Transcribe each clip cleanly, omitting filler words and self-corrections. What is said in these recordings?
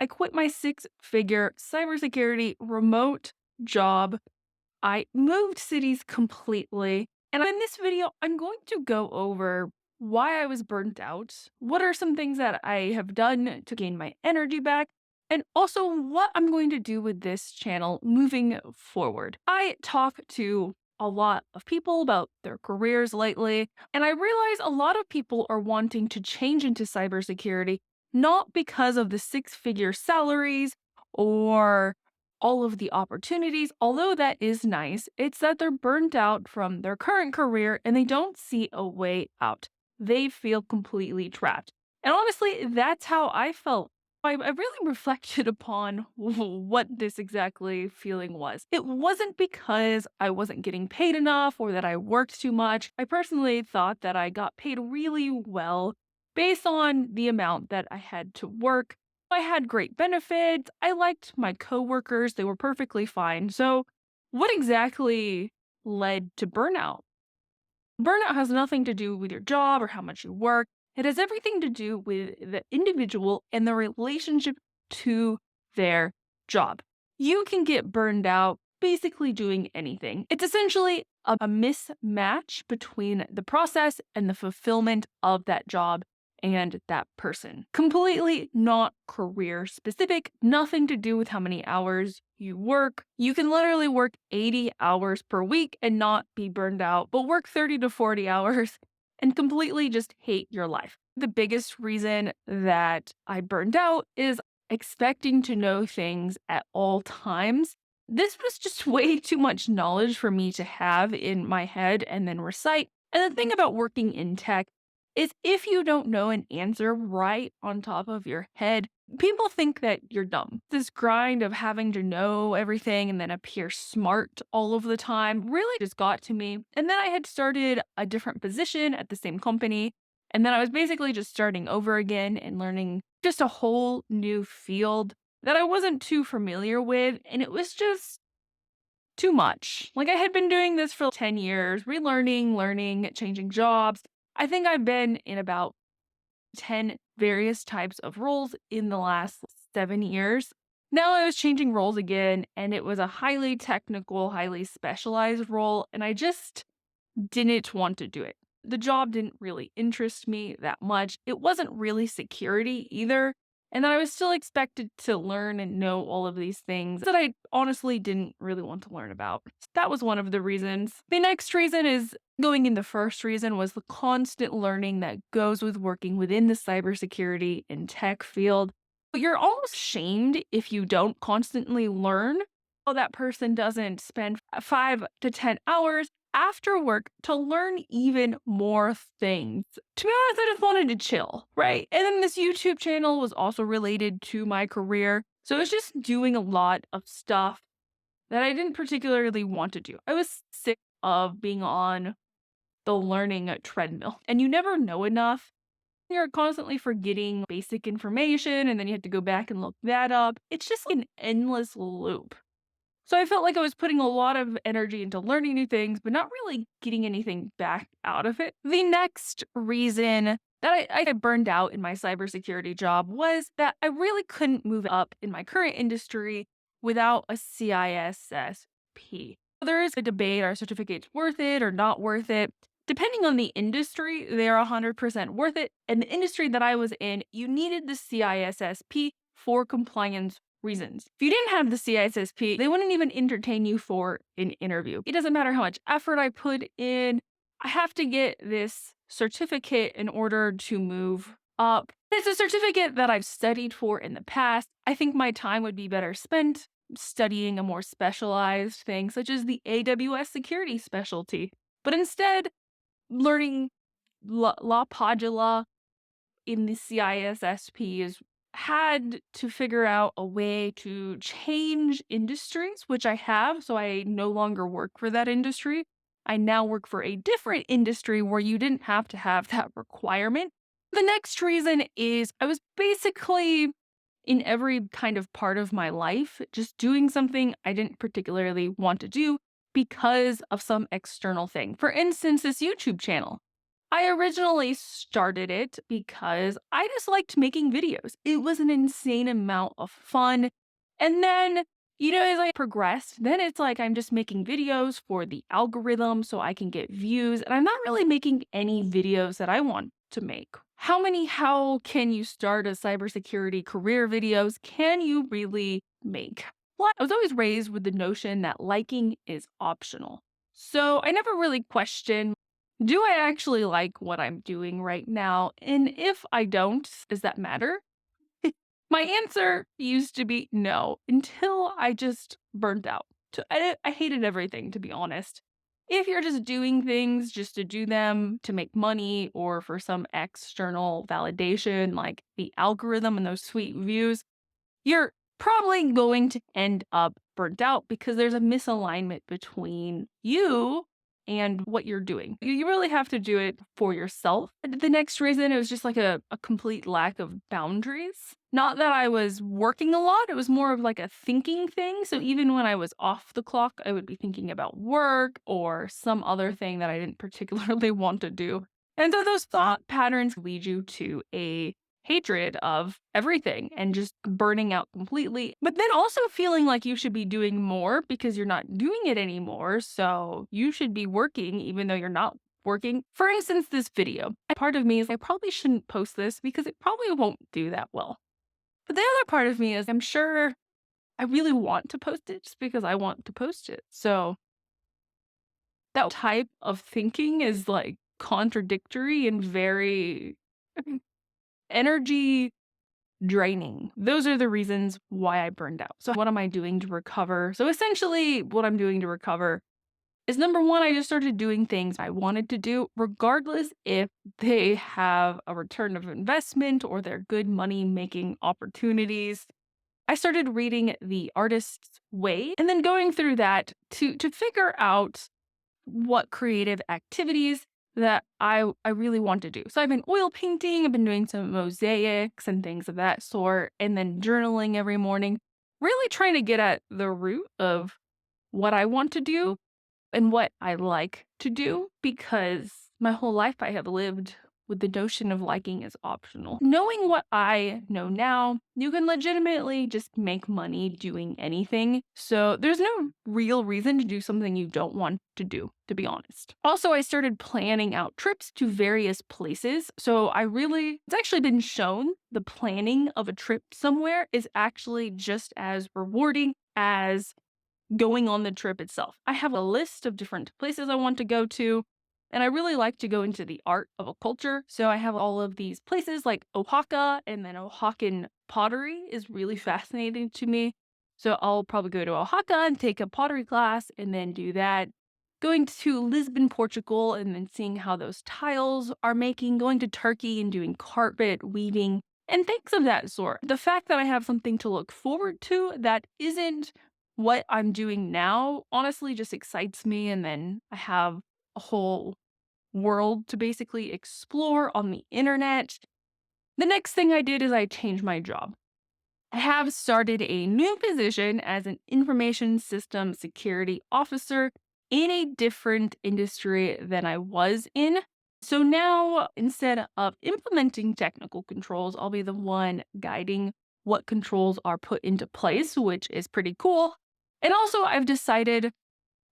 I quit my six-figure cybersecurity remote job. I moved cities completely. And in this video, I'm going to go over why I was burnt out, what are some things that I have done to gain my energy back, and also what I'm going to do with this channel moving forward. I talk to a lot of people about their careers lately, and I realize a lot of people are wanting to change into cybersecurity not because of the six-figure salaries or all of the opportunities, although that is nice, it's that they're burnt out from their current career and they don't see a way out. They feel completely trapped. And honestly, that's how I felt. I really reflected upon what this exactly feeling was. It wasn't because I wasn't getting paid enough or that I worked too much. I personally thought that I got paid really well based on the amount that I had to work. I had great benefits. I liked my coworkers. They were perfectly fine. So, what exactly led to burnout? Burnout has nothing to do with your job or how much you work. It has everything to do with the individual and the relationship to their job. You can get burned out basically doing anything. It's essentially a mismatch between the process and the fulfillment of that job and that person. Completely not career specific, nothing to do with how many hours you work. You can literally work 80 hours per week and not be burned out, but work 30 to 40 hours and completely just hate your life. The biggest reason that I burned out is expecting to know things at all times. This was just way too much knowledge for me to have in my head and then recite. And the thing about working in tech is if you don't know an answer right on top of your head, people think that you're dumb. This grind of having to know everything and then appear smart all of the time really just got to me. And then I had started a different position at the same company. And then I was basically just starting over again and learning just a whole new field that I wasn't too familiar with. And it was just too much. Like I had been doing this for 10 years, relearning, learning, changing jobs. I think I've been in about 10 various types of roles in the last 7 years. Now I was changing roles again, and it was a highly technical, highly specialized role, and I just didn't want to do it. The job didn't really interest me that much. It wasn't really security either. And then I was still expected to learn and know all of these things that I honestly didn't really want to learn about. That was one of the reasons. The next reason is going in the first reason was the constant learning that goes with working within the cybersecurity and tech field. But you're almost shamed if you don't constantly learn. Oh, that person doesn't spend 5 to 10 hours after work to learn even more things. To be honest, I just wanted to chill, right? And then this YouTube channel was also related to my career. So it was just doing a lot of stuff that I didn't particularly want to do. I was sick of being on the learning treadmill, and you never know enough. You're constantly forgetting basic information, and then you have to go back and look that up. It's just like an endless loop. So I felt like I was putting a lot of energy into learning new things, but not really getting anything back out of it. The next reason that I got burned out in my cybersecurity job was that I really couldn't move up in my current industry without a CISSP. There is a debate, are certificates worth it or not worth it? Depending on the industry, they are 100% worth it. And the industry that I was in, you needed the CISSP for compliance reasons. If you didn't have the CISSP, they wouldn't even entertain you for an interview. It doesn't matter how much effort I put in, I have to get this certificate in order to move up. It's a certificate that I've studied for in the past. I think my time would be better spent studying a more specialized thing, such as the AWS security specialty. But instead, learning La Padula in the CISSP is had to figure out a way to change industries, which I have, so I no longer work for that industry. I now work for a different industry where you didn't have to have that requirement. The next reason is I was basically in every kind of part of my life just doing something I didn't particularly want to do because of some external thing. For instance, this YouTube channel. I originally started it because I just liked making videos. It was an insane amount of fun. And then, as I progressed, then it's like I'm just making videos for the algorithm so I can get views. And I'm not really making any videos that I want to make. How can you start a cybersecurity career videos can you really make? Well, I was always raised with the notion that liking is optional. So I never really questioned, do I actually like what I'm doing right now? And if I don't, does that matter? My answer used to be no, until I just burned out. I hated everything, to be honest. If you're just doing things just to do them to make money or for some external validation, like the algorithm and those sweet views, you're probably going to end up burnt out because there's a misalignment between you and what you're doing. You really have to do it for yourself. And the next reason, it was just like a complete lack of boundaries. Not that I was working a lot, it was more of like a thinking thing. So even when I was off the clock, I would be thinking about work or some other thing that I didn't particularly want to do. And so those thought patterns lead you to a hatred of everything and just burning out completely, but then also feeling like you should be doing more because you're not doing it anymore. So you should be working even though you're not working. For instance, this video. Part of me is I probably shouldn't post this because it probably won't do that well. But the other part of me is I'm sure I really want to post it just because I want to post it. So that type of thinking is like contradictory and very energy draining. Those are the reasons why I burned out. So what am I doing to recover? So essentially what I'm doing to recover is number one, I just started doing things I wanted to do, regardless if they have a return of investment or they're good money making opportunities. I started reading The Artist's Way and then going through that to figure out what creative activities that I really want to do. So I've been oil painting, I've been doing some mosaics and things of that sort, and then journaling every morning, really trying to get at the root of what I want to do and what I like to do because my whole life I have lived with the notion of liking is optional. Knowing what I know now, you can legitimately just make money doing anything. So there's no real reason to do something you don't want to do, to be honest. Also, I started planning out trips to various places. So it's actually been shown the planning of a trip somewhere is actually just as rewarding as going on the trip itself. I have a list of different places I want to go to, and I really like to go into the art of a culture. So I have all of these places like Oaxaca, and then Oaxacan pottery is really fascinating to me. So I'll probably go to Oaxaca and take a pottery class and then do that. Going to Lisbon, Portugal, and then seeing how those tiles are making, going to Turkey and doing carpet weaving and things of that sort. The fact that I have something to look forward to that isn't what I'm doing now honestly just excites me. And then I have a whole world to basically explore on the internet. The next thing I did is I changed my job. I have started a new position as an information system security officer in a different industry than I was in. So now, instead of implementing technical controls, I'll be the one guiding what controls are put into place, which is pretty cool. And also, I've decided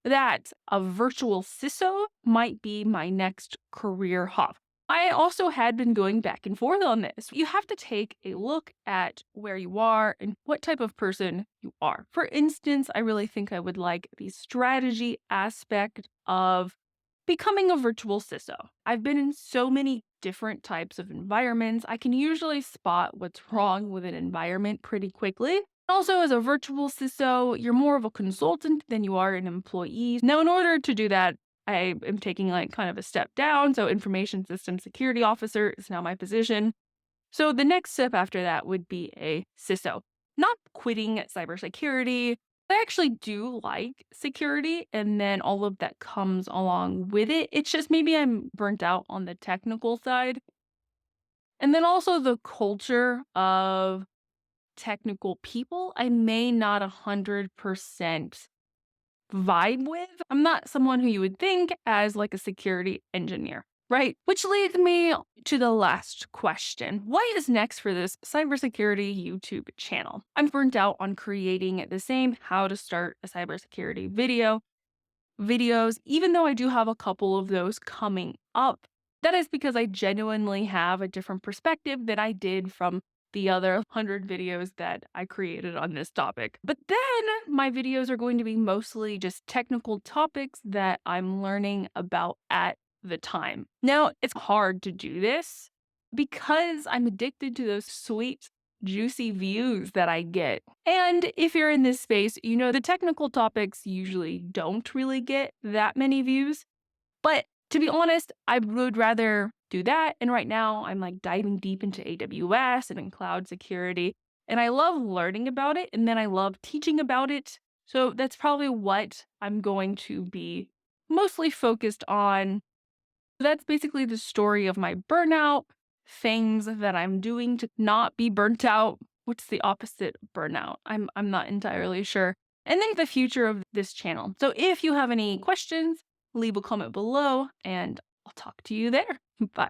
that a virtual CISO might be my next career hop. I also had been going back and forth on this. You have to take a look at where you are and what type of person you are. For instance, I really think I would like the strategy aspect of becoming a virtual CISO. I've been in so many different types of environments. I can usually spot what's wrong with an environment pretty quickly. Also, as a virtual CISO, you're more of a consultant than you are an employee. Now, in order to do that, I am taking like kind of a step down. So, information system security officer is now my position. So, the next step after that would be a CISO. Not quitting cybersecurity. I actually do like security and then all of that comes along with it. It's just maybe I'm burnt out on the technical side. And then also the culture of technical people, I may not 100% vibe with. I'm not someone who you would think as like a security engineer. Right. Which leads me to the last question. What is next for this cybersecurity YouTube channel? I'm burnt out on creating the same how to start a cybersecurity videos, even though I do have a couple of those coming up. That is because I genuinely have a different perspective than I did from the other 100 videos that I created on this topic. But then my videos are going to be mostly just technical topics that I'm learning about at the time. Now, it's hard to do this because I'm addicted to those sweet, juicy views that I get. And if you're in this space, you know the technical topics usually don't really get that many views. But to be honest, I would rather do that. And right now, I'm like diving deep into AWS and in cloud security. And I love learning about it. And then I love teaching about it. So that's probably what I'm going to be mostly focused on. That's basically the story of my burnout, things that I'm doing to not be burnt out. What's the opposite of burnout? I'm not entirely sure. And then the future of this channel. So if you have any questions, leave a comment below and I'll talk to you there. Bye.